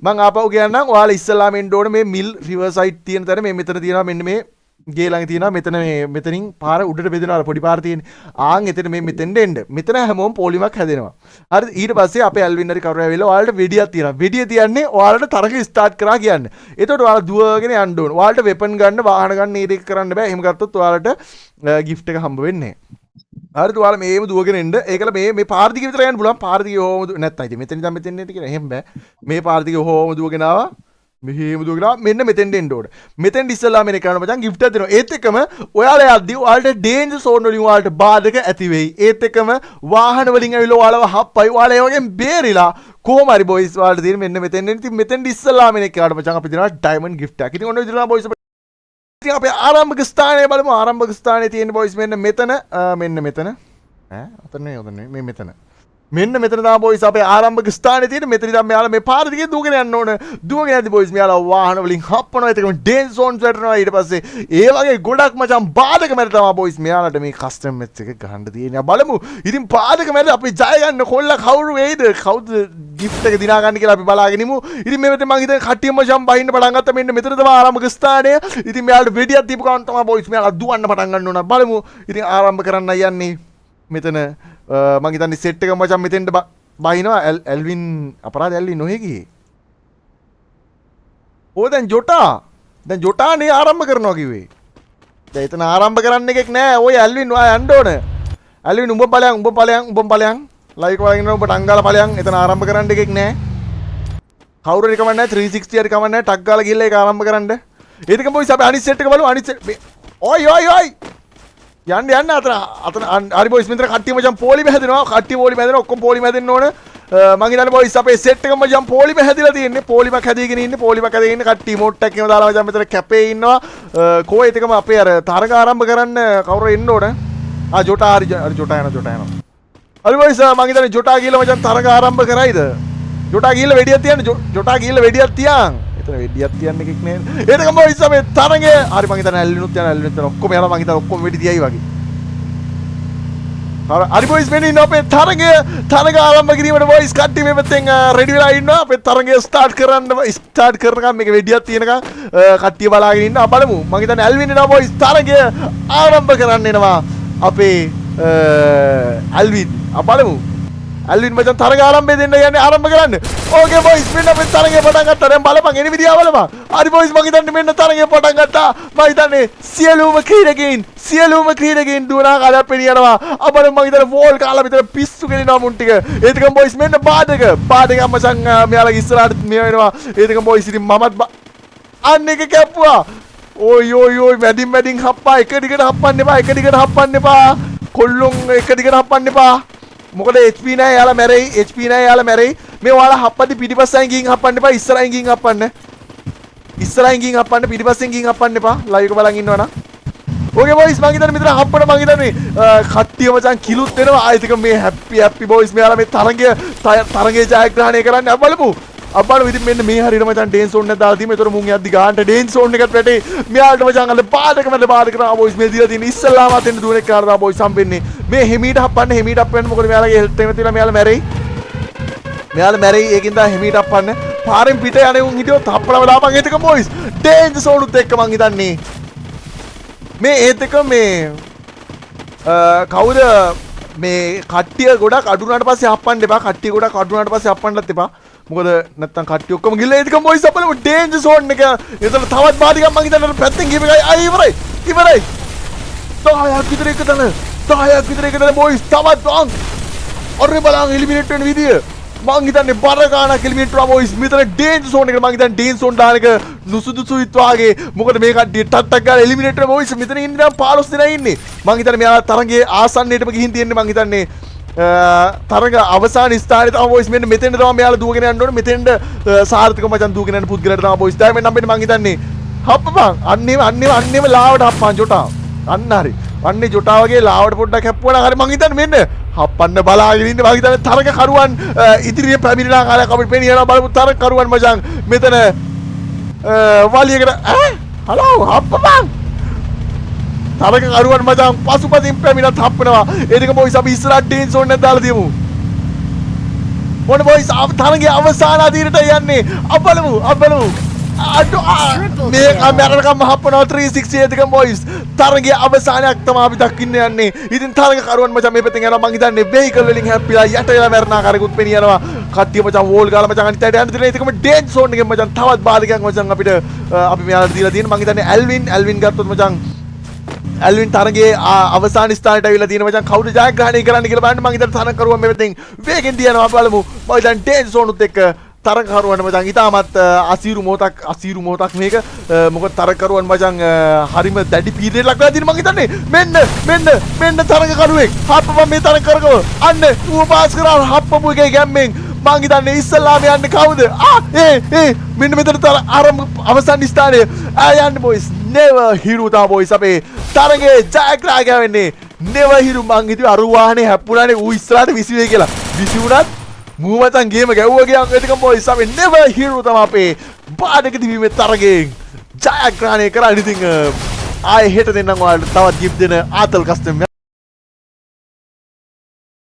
මං ආපහු කියන්නම් ඔයාලා ඉස්සලාම එන්න ඕනේ මේ මිල් රිවර් සයිඩ් තියෙන තැන මේ මෙතන තියෙනවා මෙන්න මේ ගේ ළඟ තියෙනවා මෙතන මේ මෙතනින් පාර උඩට බෙදෙනවා පොඩි පාර තියෙන. ආන් එතන මේ මෙතෙන්ට එන්න. මෙතන හැමෝම පොලිමක් හැදෙනවා. හරි ඊට පස්සේ අපේ ඇල්වින් හරි කවුරු ඇවිල්ලා ඔයාලට වෙඩියක් තියෙනවා. වෙඩිය තියන්නේ ඔයාලට තරග ස්ටාර්ට් කරා කියන්නේ. එතකොට ඔයාලා දුවගෙන යන්න ඕන. ඔයාලට වෙපන් ගන්න වාහන ගන්න ඒ දෙක කරන්න බෑ. එහෙම ගත්තොත් ඔයාලට ගිෆ්ට් එක හම්බ වෙන්නේ නැහැ. හරිද ඔයාලා මේම දුවගෙන එන්න. ඒකල මේ පාර දිගේ විතර යන්න පුළුවන්. පාර දිගේ හොම නැත්නම් ඉතින් මෙතන ඉඳන් මෙතෙන් එන්න කියලා. එහෙම බෑ. මේ පාර දිගේ හොම දුවගෙන ආවා. මෙහෙම දුවගෙන මෙන්න මෙතෙන්ට එන්න ඕනේ. මෙතෙන්ට ඉස්සල්ලා මෙනේ කරන්න මචං ගිෆ්ට් එකක් දෙනවා. ඒත් එක්කම ඔයාලා යද්දි ඔයාලට ඩේන්ජර් සෝන් වලින් ඔයාලට බාධක ඇති වෙයි. ඒත් එක්කම වාහන වලින් ඇවිල්ලා ඔයාලව හප්පයි. ඔයාලා ඒ වගේම බේරිලා කොහොම හරි බොයිස් ඔයාලට තියෙන මෙන්න මෙතෙන් ඉතින් මෙතෙන්ට ඉස්සල්ලා මෙනේ කරන්න මචං අපි දෙනවා ඩයමන්ඩ් ගිෆ්ට් එකක්. ඉතින් ඔන්න විදිහට බොයිස් ඉතින් අපේ ආරම්භක ස්ථානයේ බලමු. ආරම්භක ස්ථානයේ තියෙන බොයිස් මෙන්න මෙතන මෙතන අතන නේ මේ මෙතන මෙන්න මෙතන තමයි බොයිස් අපේ ආරම්භක ස්ථානයේ තියෙන මෙතන ඉඳන් මෙයාලා මේ පාර දිගේ දුවගෙන යන්න ඕන. දුවගෙන යද්දි බොයිස් මෙයාලා වාහන වලින් හප්පනවා. ඒකම ඩේන්ජර් සෝන්ස් වැටෙනවා. ඊට පස්සේ ඒ වගේ ගොඩක් මචං බාධක මැද තමයි බොයිස් මෙයාලට මේ කස්ටම් මැච් එක ගහන්න තියෙන්නේ. බලමු. ඉතින් බාධක මැද අපි ජය ගන්න කොල්ල කවුරු වෙයිද? කවුද ගිෆ්ට් එක දිනා ගන්න කියලා අපි බලාගෙන ඉමු. ඉතින් මේ වෙතේ මං හිතන්නේ කට්ටියම මචං බහින්න පටන් ගත්තා. මෙන්න මෙතන තමයි ආරම්භක ස්ථානය. ඉතින් මෙයාලට වෙඩියක් දීපු ගමන් තමයි බොයිස් මෙයාලා දුවන්න පටන් ගන්න ඕන. බලමු. ඉතින් ආරම්භ කරන්න යන්නේ මෙතන මං හිතන්නේ සෙට් එක මචං මෙතෙන්ට බහිනවා. ඇල්වින් අපරාධ ඇල්වින් නොහේ ගියේ. දැන් ජොටානේ ආරම්භ කරනවා කිව්වේ. දැන් එතන ආරම්භ කරන්න එකෙක් නෑ. ඔය ඇල්වින් ඔයා යන්න ඕන. ඇල්වින් උඹ ඵලයන් ලයිව් එක වලින් උඹට අංගාලා ඵලයන්. එතන ආරම්භ කරන්න එකෙක් නෑ. කවුරු හරි කමන්නේ 360 හරි කමන්නේ ටක් ගාලා ගිහලා ඒක ආරම්භ කරන්න. ඒකම බොයිස් අපි අනිත් සෙට් එක බලමු. අනිත් ඔයි යන්න අතන හරි බොයිස් මෙතන කට්ටිය මචං පොලිම හැදෙනවා. කට්ටිය පොලිම හැදෙනවා. ඔක්කොම පොලිම හැදෙන්න ඕන. මං හිතන්නේ බොයිස් අපේ සෙට් එකම මචං පොලිම හැදිලා තියෙන්නේ. පොලිමක් හැදීගෙන ඉන්නේ. කට්ටිය මොට් එකක් එකම දාලා මචං මෙතන කැපේ ඉන්නවා. කෝයි එකම අපේ අර තරග ආරම්භ කරන්න කවුරු එන්න ඕන? ජොටා යනවා. හරි බොයිස් මං හිතන්නේ ජොටා ගිහලා මචං තරග ආරම්භ කරයිද? ජොටා ගිහලා වෙඩියක් තියන්න. එතන වෙඩියක් තියන්න එකෙක් නෑ. ඒකම බොයිස් අපේ තරගය. හරි මං හිතන්නේ ඇල්ලිනුත් යන ඔක්කොම යනවා. මං හිතන්නේ ඔක්කොම වෙඩි තියයි වගේ. හරි බොයිස් මෙන්න ඉන්න අපේ තරග ආරම්භ කිරීමට බොයිස් කට්ටිය මේ පැත්තෙන් රෙඩි වෙලා ඉන්නවා. අපේ තරගය ස්ටාර්ට් කරනකම් මේක වෙඩියක් තියෙනකම් කට්ටිය බලාගෙන ඉන්නවා. බලමු. මං හිතන්නේ ඇල්වින් එනවා බොයිස් තරගය ආරම්භ කරන්න එනවා. අපේ ඇල්වින් බලමු. ඇල්වින් මචං තරග ආරම්භය දෙන්න යන්නේ ආරම්භ කරන්න. ඕකේ බොයිස් මෙන්න අපේ තරගය පටන් ගත්තා. දැන් බලපන් එන විදිය බලපන්. හරි බොයිස් මං හිතන්නේ මෙන්න තරගය පටන් ගත්තා. මං හිතන්නේ සියලුම ක්‍රීඩකයන් දුවනා කාලයක් පෙනියනවා. අපර මං හිතන්නේ වෝල් කාලා විතර පිස්සු ගෙනිනවා මුන් ටික. ඒකම බොයිස් මෙන්න බාධක මචං මෙයාලගේ ඉස්සරහට මේ වෙනවා. ඒකම බොයිස් ඉතින් මමත් අන්න එක කැප්පුවා. ඔයි මැදින් හප්පා. එක දිගට හප්පන්න එපා. කොල්ලොන් එක දිගට හප්පන්න එපා. මොකද HP නෑ යාලා මැරෙයි. මේ ඔයාලා හප්පද්දි පිටිපස්සෙන් ගිහින් හප්පන්න එපා. ඉස්සරහින් ගිහින් හප්පන්න. පිටිපස්සෙන් ගිහින් හප්පන්න එපා. ලයිව් එක බලන් ඉන්නවනම්. ඕකේ බොයිස් මං හිතන්නේ මෙතන හප්පන මං හිතන්නේ කට්ටිය මචං කිලුත් වෙනවා. ආයෙත් මේ හැපි බොයිස් මෙයාලා මේ තරගයේ ජයග්‍රහණය කරන්න බලමු. ඉතින් මෙන්න මේ හරියට මචං ඩේන්ස් සෝන් එකක් දාලා තියෙනවා. ඒතර මුන් යද්දි ගානට ඩේන්ස් සෝන් එකත් වැටේ. මෙයාලට මචං අර බාධක කරනවා බොයිස් මේ දීලා තියෙන ඉස්සල්ලාමත් එන්න දුවන එක කරලා බොයිස් හම්බෙන්නේ. මේ හෙමීට අප්පන්න මොකද මෙයාලගේ හෙල්ත් එක තියලා මෙයාලා මැරෙයි. ඒකින්ද හෙමීට අප්පන්න. පාරෙන් පිට යන්නේ උන් හිටියොත් හප්පලම දාපන්. ඒතක බොයිස් ඩේන්ස් සෝනුත් එක්ක මං හිතන්නේ මේ ඒත් එක මේ කවුද මේ කට්ටිය ගොඩක් අඩු වුණාට පස්සේ හප්පන්න එපා. හප්පන්නත් එපා. මොකද නැත්තම් කට්ටිය ඔක්කොම ගිහලා ඒකම බොයිස් අපලම ඩේන්ජර් සෝන් එක. එතන තවත් බාධකයක් මං හිතන්නේ පැත්තෙන් ගිහින් එකයි ඉවරයි. 10ක් විතර එකතන බොයිස් තවත් වං. ඔරේ බලන්න එලිමිනේට් වෙන විදිය. මං හිතන්නේ බර ගානක් එලිමිනේට් වුණා බොයිස්. මෙතන ඩේන්ජර් සෝන් එක මං හිතන්නේ ඩේන්ජර් සෝන් දාන එක නුසුදුසුයිත් වාගේ. මොකද මේ කට්ටිය ටක් ගාලා එලිමිනේට් වෙන බොයිස් මෙතන ඉන්නේ නම් 15 දෙනා ඉන්නේ. මං හිතන්නේ මෙයාලා තරගයේ ආසන්නයටම ගිහින් තියෙන්නේ. මං හිතන්නේ තරග අවසාන ස්ථානයේ තමයි බොයිස් මෙන්න මෙතෙන්ට තමයි මෙයාලා දුවගෙන යන්න ඕනේ. මෙතෙන්ට සාර්ථක මචං දුවගෙන යන පුද්ගලයාට තමයි බොයිස් ඩයමන්ඩ් හම්බෙන්නේ. මං හිතන්නේ හප්පපන් අන්නේම ලාවට හප්පන් ජොටා. අන්න හරි. අන්නේ ජොටා වගේ ලාවට පොඩ්ඩක් හැප්පුවා නම් හරි. මං හිතන්නේ මෙන්න හප්පන්න බලාගෙන ඉන්නේ. මං හිතන්නේ තරග කරුවන් ඉදිරියේ පැමිණලා කාලයක් අපිට පේනවා. බලමු තරග කරුවන් මචං මෙතන වලියකට හලෝ හප්පපන්. තරග කරුවන් මචං පසුපසින් පැමිණලා හප්පනවා. ඒකම බොයිස් අපි ඉස්සරහට ඩේන්ස් සෝන් එකක් දාලා තියමු. මොන බොයිස් තරගේ අවසාන අදිරට යන්නේ අපලමු මේ මැරණකම් හපනවා 360 එකකම බොයිස් තරගේ අවසානයක් තමයි අපි දකින්න යන්නේ ඉතින් තරග කරුවන් මචං මේ පැත්තෙන් යනවා මං හිතන්නේ වෙහිකල් වලින් හැප්පිලා යට වෙලා මැරෙන ආකාරයකුත් පෙනියනවා කට්ටිය මචං වෝල් ගාලා මචං අනිත් පැත්තට යන්න දෙන ඒකම ඩේන්ජර් සෝන් එකෙන් මචං තවත් බාධකයක් මචං අපිට අපි මෙයාලට දීලා තියෙන මං හිතන්නේ ඇල්වින් ගත්තොත් මචං ඇල්වින් තරගේ අවසාන ස්ථානයට ඇවිල්ලා තියෙන මචං කවුද ජයග්‍රහණය කරන්න කියලා බලන්න මං හිතන්නේ තරග කරුවන් මේ පැත්තෙන් වේගෙන් දියනවා අපි බලමු මං හිතන්නේ ඩේන්ජර් සෝනුත් එක්ක තරගකරුවන් මචං ඉතාමත් අසීරු මොහොතක් මේක මොකද තරගකරුවන් මචං හරිම දැඩි පීඩනයක් ලක් වෙලා තියෙන මං හිතන්නේ මෙන්න තරගකරුවෙක් හප්පම මේ තරගකරුව අන්න ඌ පාස් කරා හප්පපු එකේ ගැම්මෙන් මං හිතන්නේ ඉස්සල්ලාම යන්නේ කවුද මෙන්න මෙතන අවසන් ස්ථානයේ යන්නේ බොයිස් never hiru තා බොයිස් අපේ තරගේ ජයග්‍රහණය වෙන්නේ never hiru මං හිතුවේ අර වාහනේ හැප්පුණානේ ඌ ඉස්සරහට විසි වෙයි කියලා විසි වුණත් මූමතන් ගේම ගැව්වා ගියන් එතකම බොයිස් අපි never hiru තමයි අපේ බාඩක දිවීමේ තරගෙන් ජයග්‍රහණය කරා ඉතින් ආයෙ හෙට දෙන්නම් ඔයාලට තවත් ගිෆ්ට් දෙන ආතල් කස්ටම්